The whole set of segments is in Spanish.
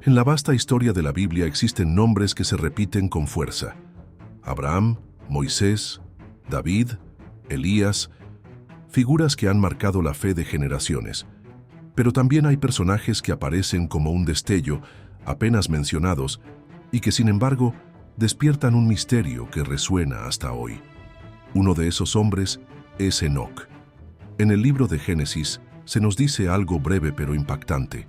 En la vasta historia de la Biblia existen nombres que se repiten con fuerza. Abraham, Moisés, David, Elías, figuras que han marcado la fe de generaciones. Pero también hay personajes que aparecen como un destello, apenas mencionados, y que sin embargo despiertan un misterio que resuena hasta hoy. Uno de esos hombres es Enoc. En el libro de Génesis se nos dice algo breve pero impactante.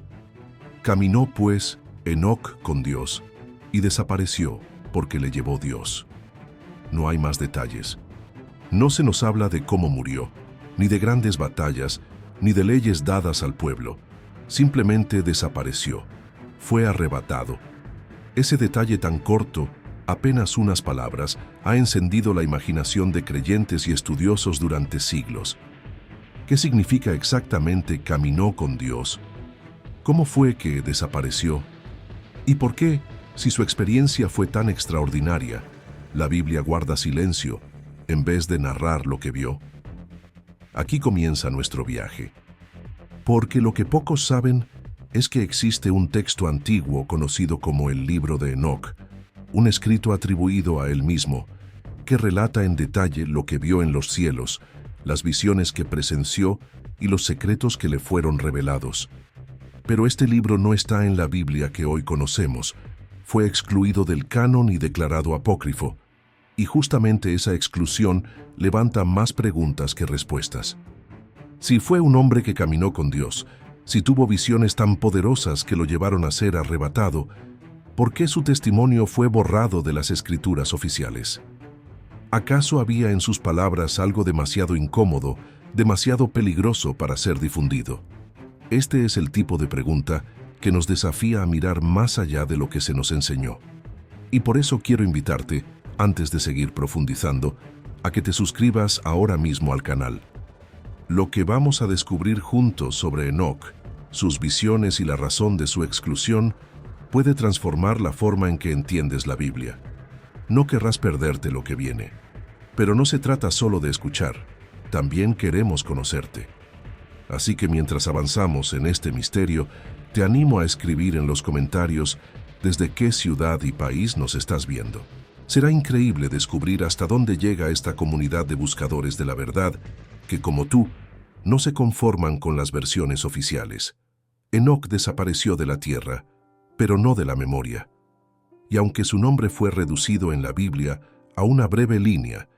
Caminó pues Enoc con Dios y desapareció porque le llevó Dios. No hay más detalles. No se nos habla de cómo murió, ni de grandes batallas, ni de leyes dadas al pueblo. Simplemente desapareció. Fue arrebatado. Ese detalle tan corto, apenas unas palabras, ha encendido la imaginación de creyentes y estudiosos durante siglos. ¿Qué significa exactamente caminó con Dios? ¿Cómo fue que desapareció? ¿Y por qué, si su experiencia fue tan extraordinaria, la Biblia guarda silencio en vez de narrar lo que vio? Aquí comienza nuestro viaje. Porque lo que pocos saben es que existe un texto antiguo conocido como el Libro de Enoc, un escrito atribuido a él mismo, que relata en detalle lo que vio en los cielos, las visiones que presenció y los secretos que le fueron revelados. Pero este libro no está en la Biblia que hoy conocemos. Fue excluido del canon y declarado apócrifo. Y justamente esa exclusión levanta más preguntas que respuestas. Si fue un hombre que caminó con Dios, si tuvo visiones tan poderosas que lo llevaron a ser arrebatado, ¿por qué su testimonio fue borrado de las escrituras oficiales? ¿Acaso había en sus palabras algo demasiado incómodo, demasiado peligroso para ser difundido? Este es el tipo de pregunta que nos desafía a mirar más allá de lo que se nos enseñó. Y por eso quiero invitarte, antes de seguir profundizando, a que te suscribas ahora mismo al canal. Lo que vamos a descubrir juntos sobre Enoc, sus visiones y la razón de su exclusión, puede transformar la forma en que entiendes la Biblia. No querrás perderte lo que viene. Pero no se trata solo de escuchar, también queremos conocerte. Así que mientras avanzamos en este misterio, te animo a escribir en los comentarios desde qué ciudad y país nos estás viendo. Será increíble descubrir hasta dónde llega esta comunidad de buscadores de la verdad, que como tú, no se conforman con las versiones oficiales. Enoc desapareció de la tierra, pero no de la memoria. Y aunque su nombre fue reducido en la Biblia a una breve línea,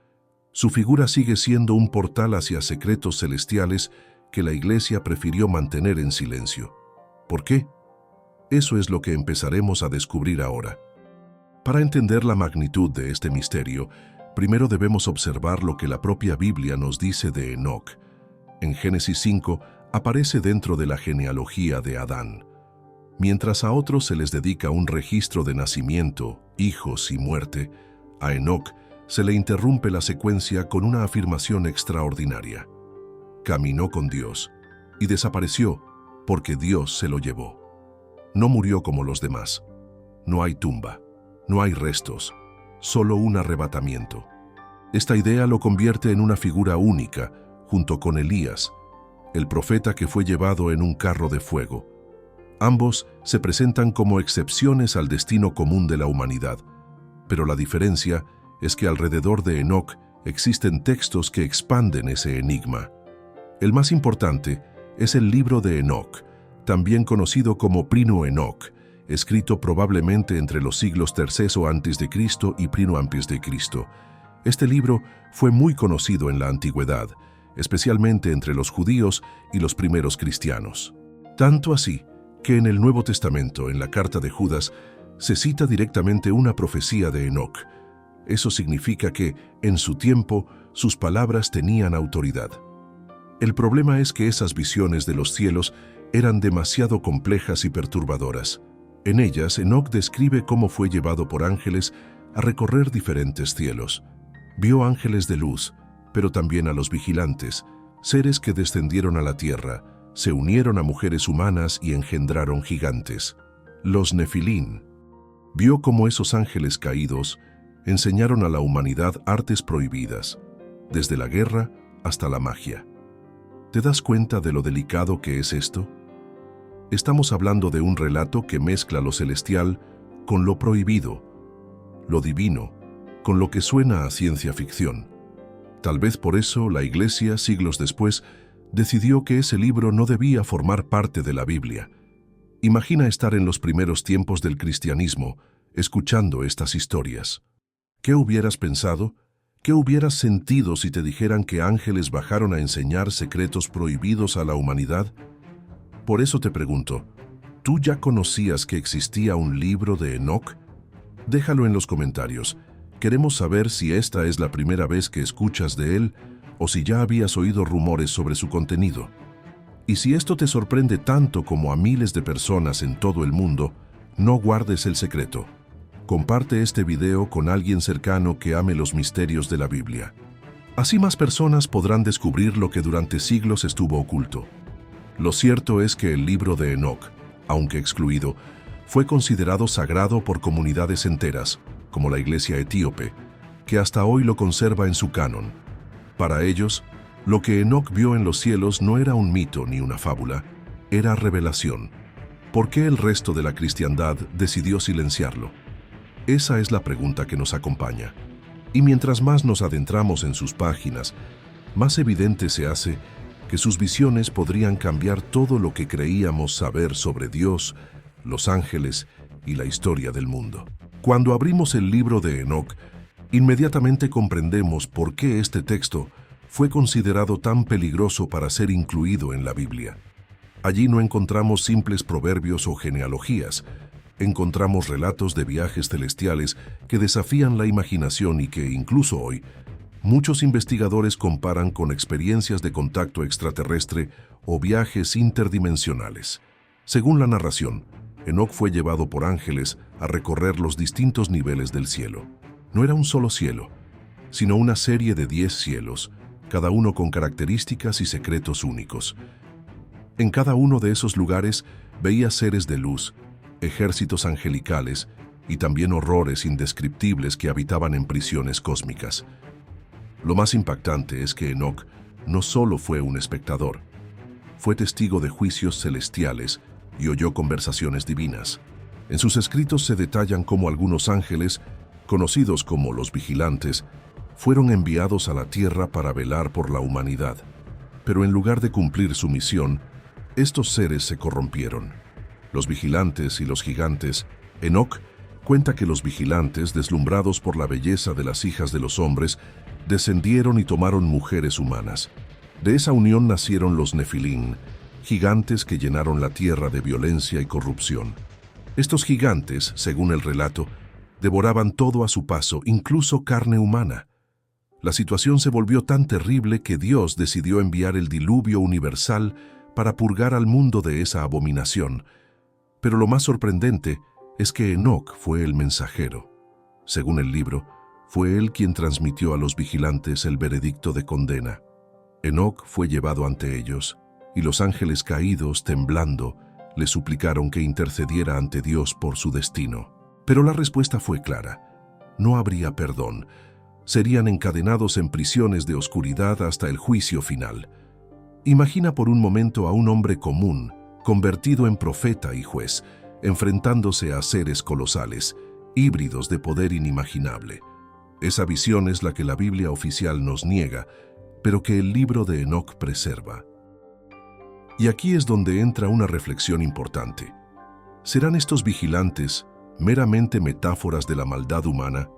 su figura sigue siendo un portal hacia secretos celestiales que la Iglesia prefirió mantener en silencio. ¿Por qué? Eso es lo que empezaremos a descubrir ahora. Para entender la magnitud de este misterio, primero debemos observar lo que la propia Biblia nos dice de Enoc. En Génesis 5 aparece dentro de la genealogía de Adán. Mientras a otros se les dedica un registro de nacimiento, hijos y muerte, a Enoc se le interrumpe la secuencia con una afirmación extraordinaria. Caminó con Dios y desapareció porque Dios se lo llevó. No murió como los demás. No hay tumba, no hay restos, solo un arrebatamiento. Esta idea lo convierte en una figura única, junto con Elías, el profeta que fue llevado en un carro de fuego. Ambos se presentan como excepciones al destino común de la humanidad, pero la diferencia es que alrededor de Enoc existen textos que expanden ese enigma. El más importante es el libro de Enoc, también conocido como Primo Enoc, escrito probablemente entre los siglos III a.C. y I a.C. Este libro fue muy conocido en la antigüedad, especialmente entre los judíos y los primeros cristianos. Tanto así que en el Nuevo Testamento, en la carta de Judas, se cita directamente una profecía de Enoc. Eso significa que, en su tiempo, sus palabras tenían autoridad. El problema es que esas visiones de los cielos eran demasiado complejas y perturbadoras. En ellas, Enoc describe cómo fue llevado por ángeles a recorrer diferentes cielos. Vio ángeles de luz, pero también a los vigilantes, seres que descendieron a la tierra, se unieron a mujeres humanas y engendraron gigantes. Los Nefilín. Vio cómo esos ángeles caídos enseñaron a la humanidad artes prohibidas, desde la guerra hasta la magia. ¿Te das cuenta de lo delicado que es esto? Estamos hablando de un relato que mezcla lo celestial con lo prohibido, lo divino, con lo que suena a ciencia ficción. Tal vez por eso la Iglesia, siglos después, decidió que ese libro no debía formar parte de la Biblia. Imagina estar en los primeros tiempos del cristianismo, escuchando estas historias. ¿Qué hubieras pensado? ¿Qué hubieras sentido si te dijeran que ángeles bajaron a enseñar secretos prohibidos a la humanidad? Por eso te pregunto, ¿tú ya conocías que existía un libro de Enoc? Déjalo en los comentarios. Queremos saber si esta es la primera vez que escuchas de él o si ya habías oído rumores sobre su contenido. Y si esto te sorprende tanto como a miles de personas en todo el mundo, no guardes el secreto. Comparte este video con alguien cercano que ame los misterios de la Biblia. Así más personas podrán descubrir lo que durante siglos estuvo oculto. Lo cierto es que el libro de Enoc, aunque excluido, fue considerado sagrado por comunidades enteras, como la Iglesia etíope, que hasta hoy lo conserva en su canon. Para ellos, lo que Enoc vio en los cielos no era un mito ni una fábula, era revelación. ¿Por qué el resto de la cristiandad decidió silenciarlo? Esa es la pregunta que nos acompaña. Y mientras más nos adentramos en sus páginas, más evidente se hace que sus visiones podrían cambiar todo lo que creíamos saber sobre Dios, los ángeles y la historia del mundo. Cuando abrimos el libro de Enoc, inmediatamente comprendemos por qué este texto fue considerado tan peligroso para ser incluido en la Biblia. Allí no encontramos simples proverbios o genealogías, encontramos relatos de viajes celestiales que desafían la imaginación y que, incluso hoy, muchos investigadores comparan con experiencias de contacto extraterrestre o viajes interdimensionales. Según la narración, Enoc fue llevado por ángeles a recorrer los distintos niveles del cielo. No era un solo cielo, sino una serie de 10 cielos, cada uno con características y secretos únicos. En cada uno de esos lugares veía seres de luz, ejércitos angelicales y también horrores indescriptibles que habitaban en prisiones cósmicas. Lo más impactante es que Enoc no solo fue un espectador, fue testigo de juicios celestiales y oyó conversaciones divinas. En sus escritos se detallan cómo algunos ángeles, conocidos como los vigilantes, fueron enviados a la tierra para velar por la humanidad. Pero en lugar de cumplir su misión, estos seres se corrompieron. Los vigilantes y los gigantes, Enoc cuenta que los vigilantes, deslumbrados por la belleza de las hijas de los hombres, descendieron y tomaron mujeres humanas. De esa unión nacieron los Nefilim, gigantes que llenaron la tierra de violencia y corrupción. Estos gigantes, según el relato, devoraban todo a su paso, incluso carne humana. La situación se volvió tan terrible que Dios decidió enviar el diluvio universal para purgar al mundo de esa abominación. Pero lo más sorprendente es que Enoc fue el mensajero. Según el libro, fue él quien transmitió a los vigilantes el veredicto de condena. Enoc fue llevado ante ellos, y los ángeles caídos, temblando, le suplicaron que intercediera ante Dios por su destino. Pero la respuesta fue clara: no habría perdón. Serían encadenados en prisiones de oscuridad hasta el juicio final. Imagina por un momento a un hombre común, convertido en profeta y juez, enfrentándose a seres colosales, híbridos de poder inimaginable. Esa visión es la que la Biblia oficial nos niega, pero que el libro de Enoc preserva. Y aquí es donde entra una reflexión importante. ¿Serán estos vigilantes meramente metáforas de la maldad humana,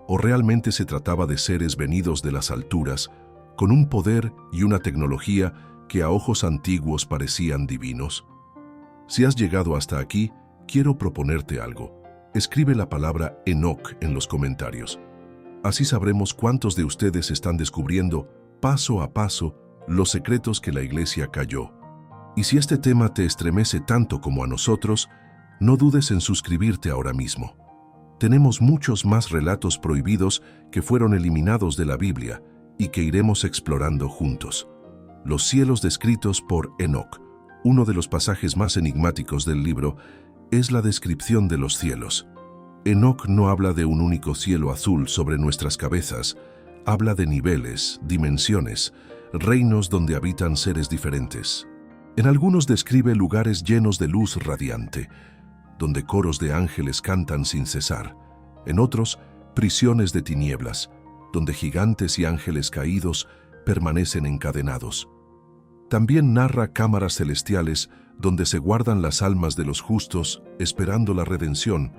o realmente se trataba de seres venidos de las alturas, con un poder y una tecnología que a ojos antiguos parecían divinos? Si has llegado hasta aquí, quiero proponerte algo. Escribe la palabra Enoc en los comentarios. Así sabremos cuántos de ustedes están descubriendo, paso a paso, los secretos que la Iglesia calló. Y si este tema te estremece tanto como a nosotros, no dudes en suscribirte ahora mismo. Tenemos muchos más relatos prohibidos que fueron eliminados de la Biblia y que iremos explorando juntos. Los cielos descritos por Enoc. Uno de los pasajes más enigmáticos del libro es la descripción de los cielos. Enoc no habla de un único cielo azul sobre nuestras cabezas, habla de niveles, dimensiones, reinos donde habitan seres diferentes. En algunos describe lugares llenos de luz radiante, donde coros de ángeles cantan sin cesar. En otros, prisiones de tinieblas, donde gigantes y ángeles caídos permanecen encadenados. También narra cámaras celestiales donde se guardan las almas de los justos esperando la redención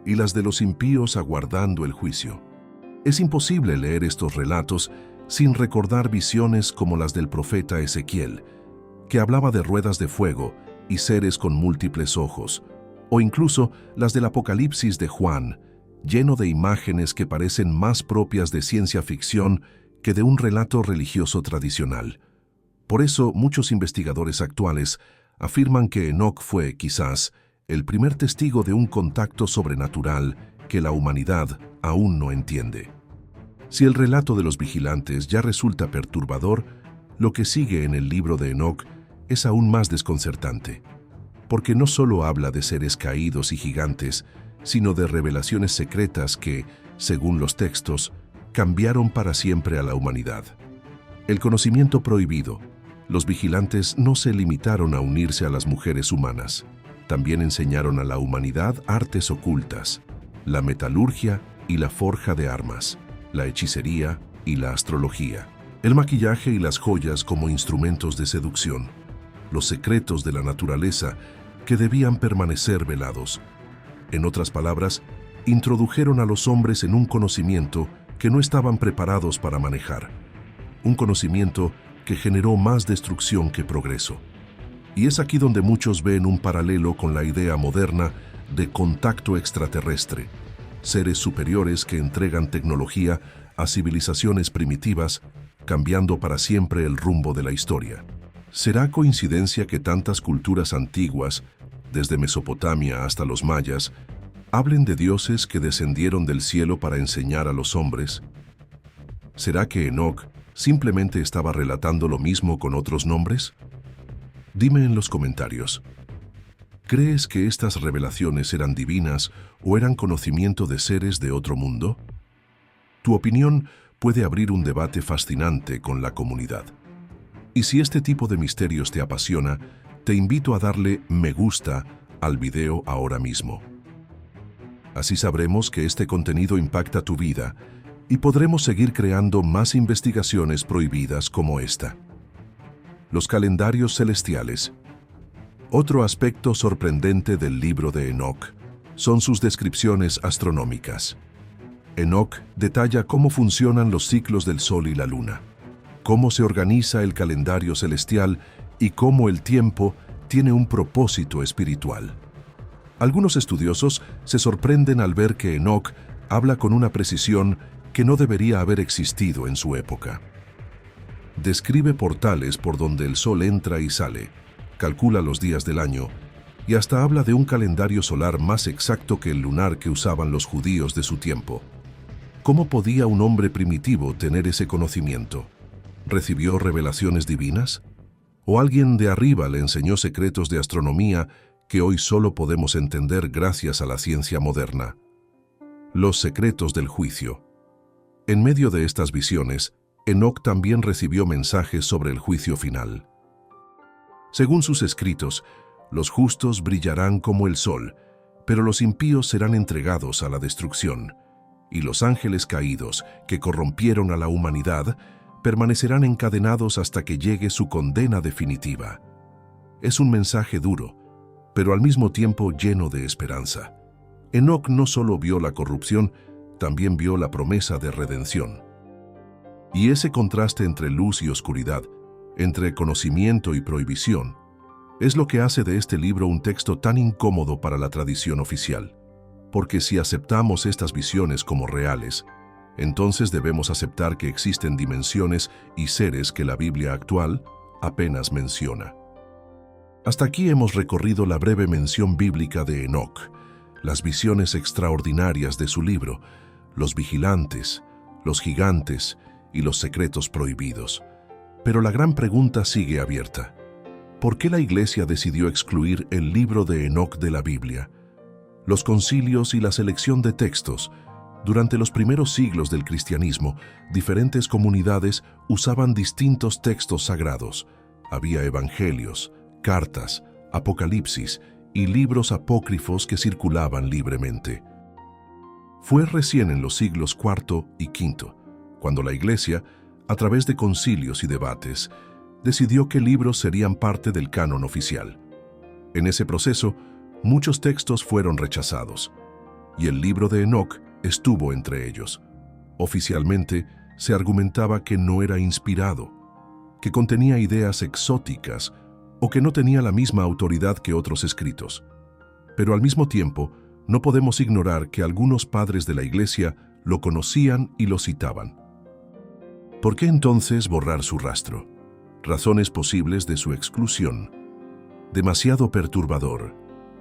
y las de los impíos aguardando el juicio. Es imposible leer estos relatos sin recordar visiones como las del profeta Ezequiel, que hablaba de ruedas de fuego y seres con múltiples ojos, o incluso las del Apocalipsis de Juan, lleno de imágenes que parecen más propias de ciencia ficción que de un relato religioso tradicional. Por eso, muchos investigadores actuales afirman que Enoc fue, quizás, el primer testigo de un contacto sobrenatural que la humanidad aún no entiende. Si el relato de los vigilantes ya resulta perturbador, lo que sigue en el libro de Enoc es aún más desconcertante, porque no solo habla de seres caídos y gigantes, sino de revelaciones secretas que, según los textos, cambiaron para siempre a la humanidad. El conocimiento prohibido. Los vigilantes no se limitaron a unirse a las mujeres humanas. También enseñaron a la humanidad artes ocultas, la metalurgia y la forja de armas, la hechicería y la astrología, el maquillaje y las joyas como instrumentos de seducción, los secretos de la naturaleza que debían permanecer velados. En otras palabras, introdujeron a los hombres en un conocimiento que no estaban preparados para manejar, un conocimiento que generó más destrucción que progreso. Y es aquí donde muchos ven un paralelo con la idea moderna de contacto extraterrestre, seres superiores que entregan tecnología a civilizaciones primitivas, cambiando para siempre el rumbo de la historia. ¿Será coincidencia que tantas culturas antiguas, desde Mesopotamia hasta los mayas, hablen de dioses que descendieron del cielo para enseñar a los hombres? ¿Será que Enoc simplemente estaba relatando lo mismo con otros nombres? Dime en los comentarios. ¿Crees que estas revelaciones eran divinas o eran conocimiento de seres de otro mundo? Tu opinión puede abrir un debate fascinante con la comunidad. Y si este tipo de misterios te apasiona, te invito a darle me gusta al video ahora mismo. Así sabremos que este contenido impacta tu vida y podremos seguir creando más investigaciones prohibidas como esta. Los calendarios celestiales. Otro aspecto sorprendente del libro de Enoc son sus descripciones astronómicas. Enoc detalla cómo funcionan los ciclos del Sol y la Luna, cómo se organiza el calendario celestial y cómo el tiempo tiene un propósito espiritual. Algunos estudiosos se sorprenden al ver que Enoc habla con una precisión que no debería haber existido en su época. Describe portales por donde el Sol entra y sale, calcula los días del año y hasta habla de un calendario solar más exacto que el lunar que usaban los judíos de su tiempo. ¿Cómo podía un hombre primitivo tener ese conocimiento? ¿Recibió revelaciones divinas? ¿O alguien de arriba le enseñó secretos de astronomía que hoy solo podemos entender gracias a la ciencia moderna? Los secretos del juicio. En medio de estas visiones, Enoc también recibió mensajes sobre el juicio final. Según sus escritos, los justos brillarán como el sol, pero los impíos serán entregados a la destrucción, y los ángeles caídos, que corrompieron a la humanidad, permanecerán encadenados hasta que llegue su condena definitiva. Es un mensaje duro, pero al mismo tiempo lleno de esperanza. Enoc no solo vio la corrupción, también vio la promesa de redención. Y ese contraste entre luz y oscuridad, entre conocimiento y prohibición, es lo que hace de este libro un texto tan incómodo para la tradición oficial. Porque si aceptamos estas visiones como reales, entonces debemos aceptar que existen dimensiones y seres que la Biblia actual apenas menciona. Hasta aquí hemos recorrido la breve mención bíblica de Enoc, las visiones extraordinarias de su libro, los vigilantes, los gigantes y los secretos prohibidos. Pero la gran pregunta sigue abierta. ¿Por qué la Iglesia decidió excluir el libro de Enoc de la Biblia? Los concilios y la selección de textos. Durante los primeros siglos del cristianismo, diferentes comunidades usaban distintos textos sagrados. Había evangelios, cartas, Apocalipsis y libros apócrifos que circulaban libremente. Fue recién en los siglos IV y V, cuando la Iglesia, a través de concilios y debates, decidió qué libros serían parte del canon oficial. En ese proceso, muchos textos fueron rechazados, y el libro de Enoc estuvo entre ellos. Oficialmente, se argumentaba que no era inspirado, que contenía ideas exóticas o que no tenía la misma autoridad que otros escritos. Pero al mismo tiempo, no podemos ignorar que algunos padres de la Iglesia lo conocían y lo citaban. ¿Por qué entonces borrar su rastro? Razones posibles de su exclusión. Demasiado perturbador.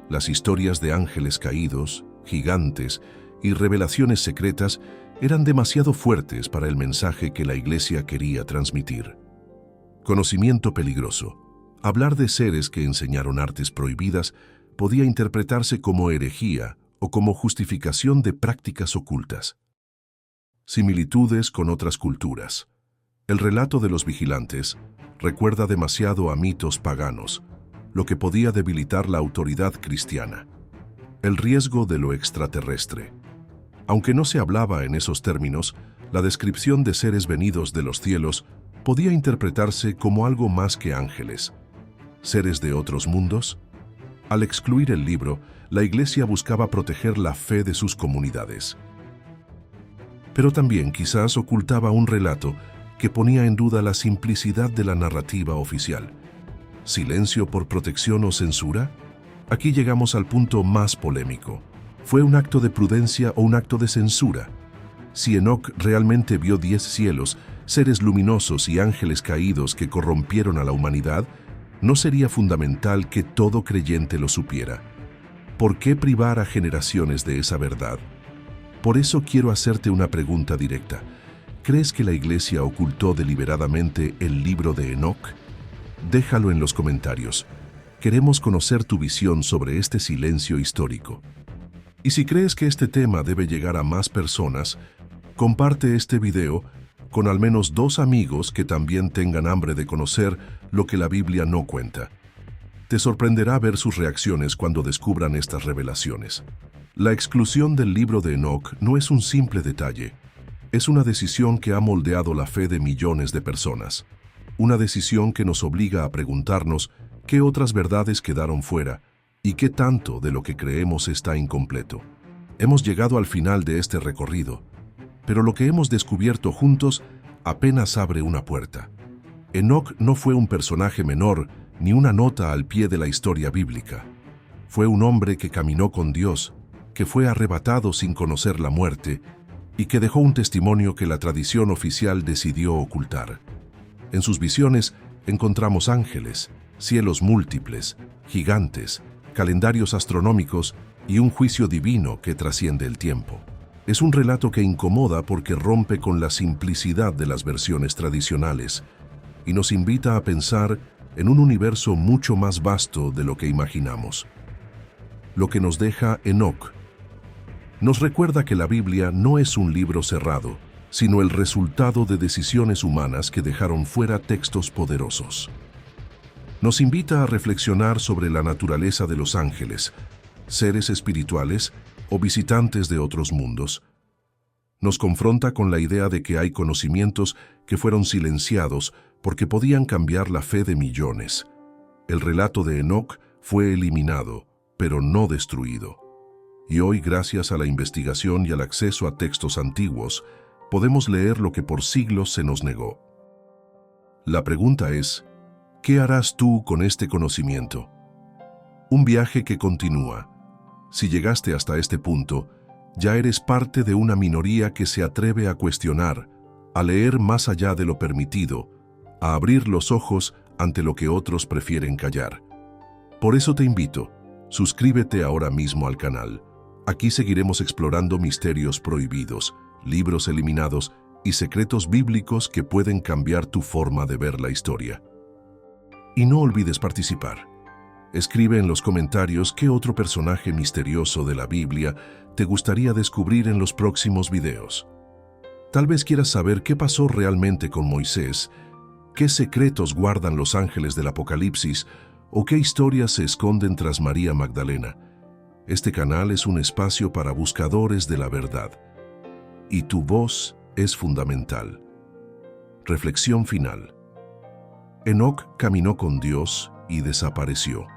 Las historias de ángeles caídos, gigantes y revelaciones secretas eran demasiado fuertes para el mensaje que la Iglesia quería transmitir. Conocimiento peligroso. Hablar de seres que enseñaron artes prohibidas podía interpretarse como herejía o como justificación de prácticas ocultas. Similitudes con otras culturas. El relato de los vigilantes recuerda demasiado a mitos paganos, lo que podía debilitar la autoridad cristiana. El riesgo de lo extraterrestre. Aunque no se hablaba en esos términos, la descripción de seres venidos de los cielos podía interpretarse como algo más que ángeles. ¿Seres de otros mundos? Al excluir el libro, la Iglesia buscaba proteger la fe de sus comunidades. Pero también quizás ocultaba un relato que ponía en duda la simplicidad de la narrativa oficial. ¿Silencio por protección o censura? Aquí llegamos al punto más polémico. ¿Fue un acto de prudencia o un acto de censura? Si Enoc realmente vio 10 cielos, seres luminosos y ángeles caídos que corrompieron a la humanidad, ¿no sería fundamental que todo creyente lo supiera? ¿Por qué privar a generaciones de esa verdad? Por eso quiero hacerte una pregunta directa. ¿Crees que la Iglesia ocultó deliberadamente el libro de Enoc? Déjalo en los comentarios. Queremos conocer tu visión sobre este silencio histórico. Y si crees que este tema debe llegar a más personas, comparte este video con al menos 2 amigos que también tengan hambre de conocer lo que la Biblia no cuenta. Te sorprenderá ver sus reacciones cuando descubran estas revelaciones. La exclusión del libro de Enoc no es un simple detalle. Es una decisión que ha moldeado la fe de millones de personas. Una decisión que nos obliga a preguntarnos qué otras verdades quedaron fuera y qué tanto de lo que creemos está incompleto. Hemos llegado al final de este recorrido, pero lo que hemos descubierto juntos apenas abre una puerta. Enoc no fue un personaje menor ni una nota al pie de la historia bíblica. Fue un hombre que caminó con Dios, que fue arrebatado sin conocer la muerte y que dejó un testimonio que la tradición oficial decidió ocultar. En sus visiones encontramos ángeles, cielos múltiples, gigantes, calendarios astronómicos y un juicio divino que trasciende el tiempo. Es un relato que incomoda porque rompe con la simplicidad de las versiones tradicionales y nos invita a pensar en un universo mucho más vasto de lo que imaginamos. Lo que nos deja Enoc nos recuerda que la Biblia no es un libro cerrado, sino el resultado de decisiones humanas que dejaron fuera textos poderosos. Nos invita a reflexionar sobre la naturaleza de los ángeles, seres espirituales o visitantes de otros mundos. Nos confronta con la idea de que hay conocimientos que fueron silenciados porque podían cambiar la fe de millones. El relato de Enoc fue eliminado, pero no destruido. Y hoy, gracias a la investigación y al acceso a textos antiguos, podemos leer lo que por siglos se nos negó. La pregunta es, ¿qué harás tú con este conocimiento? Un viaje que continúa. Si llegaste hasta este punto, ya eres parte de una minoría que se atreve a cuestionar, a leer más allá de lo permitido, a abrir los ojos ante lo que otros prefieren callar. Por eso te invito, suscríbete ahora mismo al canal. Aquí seguiremos explorando misterios prohibidos, libros eliminados y secretos bíblicos que pueden cambiar tu forma de ver la historia. Y no olvides participar. Escribe en los comentarios qué otro personaje misterioso de la Biblia te gustaría descubrir en los próximos videos. Tal vez quieras saber qué pasó realmente con Moisés, qué secretos guardan los ángeles del Apocalipsis ¿O qué historias se esconden tras María Magdalena? Este canal es un espacio para buscadores de la verdad. Y tu voz es fundamental. Reflexión final. Enoc caminó con Dios y desapareció,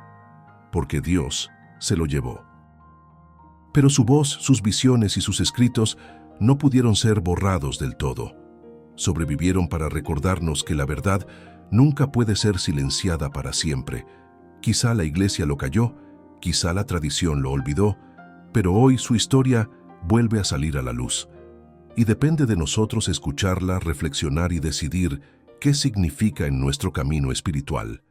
porque Dios se lo llevó. Pero su voz, sus visiones y sus escritos no pudieron ser borrados del todo. Sobrevivieron para recordarnos que la verdad nunca puede ser silenciada para siempre. Quizá la Iglesia lo calló, quizá la tradición lo olvidó, pero hoy su historia vuelve a salir a la luz. Y depende de nosotros escucharla, reflexionar y decidir qué significa en nuestro camino espiritual.